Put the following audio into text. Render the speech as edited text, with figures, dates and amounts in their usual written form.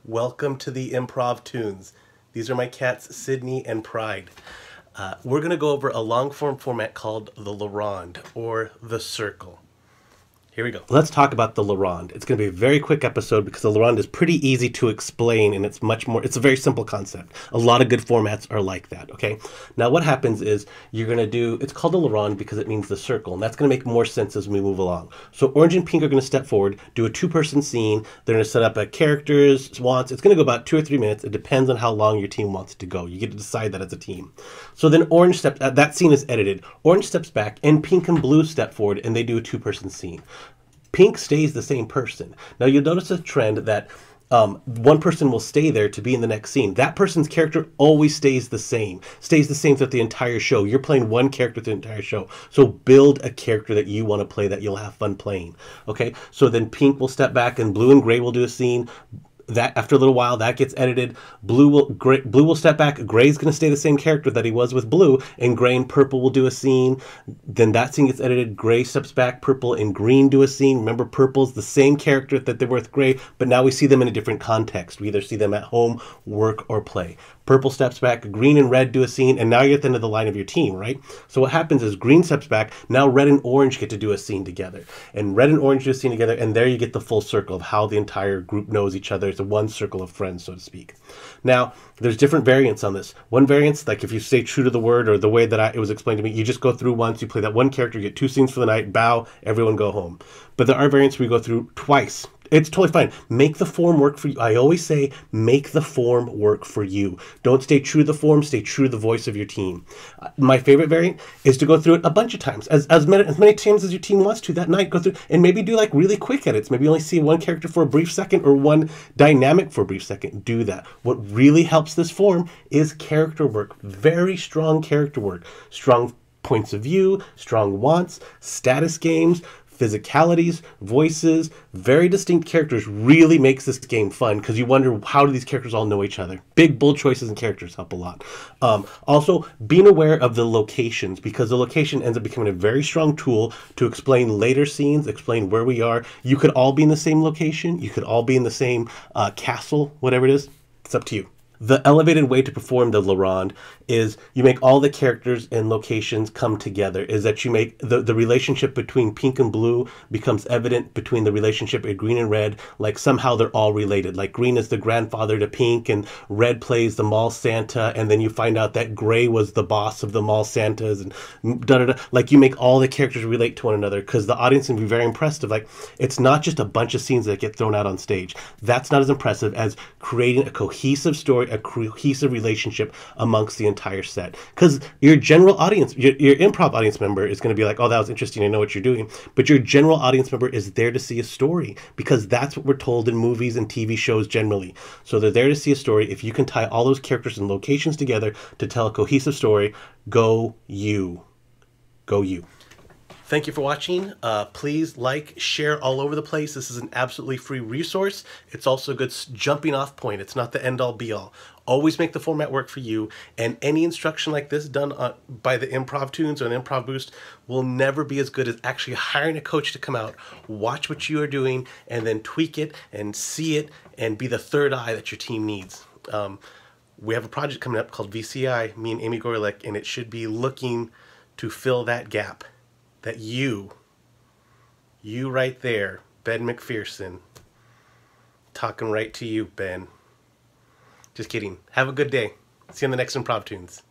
Welcome to the Improvtoons. These are my cats, Sydney and Pride. We're going to go over a long-form format called the Rhonde, or the circle. Here we go. Let's talk about the Rhonde. It's going to be a very quick episode because the Rhonde is pretty easy to explain and it's a very simple concept. A lot of good formats are like that, okay? Now what happens is you're going to do, it's called the Rhonde because it means the circle, and that's going to make more sense as we move along. So Orange and Pink are going to step forward, do a two-person scene. They're going to set up a character's wants. It's going to go about 2 or 3 minutes. It depends on how long your team wants to go. You get to decide that as a team. So then Orange steps, that scene is edited. Orange steps back and Pink and Blue step forward and they do a two-person scene. Pink stays the same person. Now you'll notice a trend that one person will stay there to be in the next scene. That person's character always stays the same throughout the entire show. You're playing one character through the entire show. So build a character that you want to play that you'll have fun playing. Okay, so then Pink will step back and Blue and Gray will do a scene. That after a little while that gets edited. Blue will step back. Gray's going to stay the same character that he was with Blue, and Gray and Purple will do a scene. Then that scene gets edited. Gray steps back. Purple and Green do a scene. Remember, Purple's the same character that they were with Gray, but now we see them in a different context. We either see them at home, work, or play. Purple steps back, Green and Red do a scene, and now you're at the end of the line of your team, right? So what happens is Green steps back, now Red and Orange get to do a scene together. And Red and Orange do a scene together, and there you get the full circle of how the entire group knows each other. It's a one circle of friends, so to speak. Now, there's different variants on this. One variance, like if you stay true to the word or the way that it was explained to me, you just go through once, you play that one character, you get 2 scenes for the night, bow, everyone go home. But there are variants where you go through twice. It's totally fine. Make the form work for you. I always say, make the form work for you. Don't stay true to the form, stay true to the voice of your team. My favorite variant is to go through it a bunch of times. As many times as your team wants to that night, go through and maybe do like really quick edits. Maybe only see one character for a brief second or one dynamic for a brief second. Do that. What really helps this form is character work. Very strong character work. Strong points of view, strong wants, status games, physicalities, voices, very distinct characters really makes this game fun because you wonder, how do these characters all know each other? Big, bold choices and characters help a lot. Also, being aware of the locations, because the location ends up becoming a very strong tool to explain later scenes, explain where we are. You could all be in the same location. You could all be in the same castle, whatever it is. It's up to you. The elevated way to perform the Rhonde is you make all the characters and locations come together, is that you make the relationship between Pink and Blue becomes evident between the relationship of Green and Red, like somehow they're all related. Like Green is the grandfather to Pink and Red plays the mall Santa, and then you find out that Gray was the boss of the mall Santas and da-da-da. Like you make all the characters relate to one another because the audience can be very impressed of like, it's not just a bunch of scenes that get thrown out on stage. That's not as impressive as creating a cohesive story, a cohesive relationship amongst the entire set. Because your general audience, your improv audience member is going to be like, oh, that was interesting, I know what you're doing. But your general audience member is there to see a story because that's what we're told in movies and TV shows generally. So they're there to see a story. If you can tie all those characters and locations together to tell a cohesive story, go you. Go you. Thank you for watching. Please like, share all over the place. This is an absolutely free resource. It's also a good jumping off point. It's not the end all be all. Always make the format work for you. And any instruction like this done by the Improvtoons or an Improv Boost will never be as good as actually hiring a coach to come out, watch what you are doing, and then tweak it and see it and be the third eye that your team needs. We have a project coming up called VCI, me and Amy Gorlick, and it should be looking to fill that gap. That you right there, Ben McPherson, talking right to you, Ben. Just kidding. Have a good day. See you on the next Improvtoons.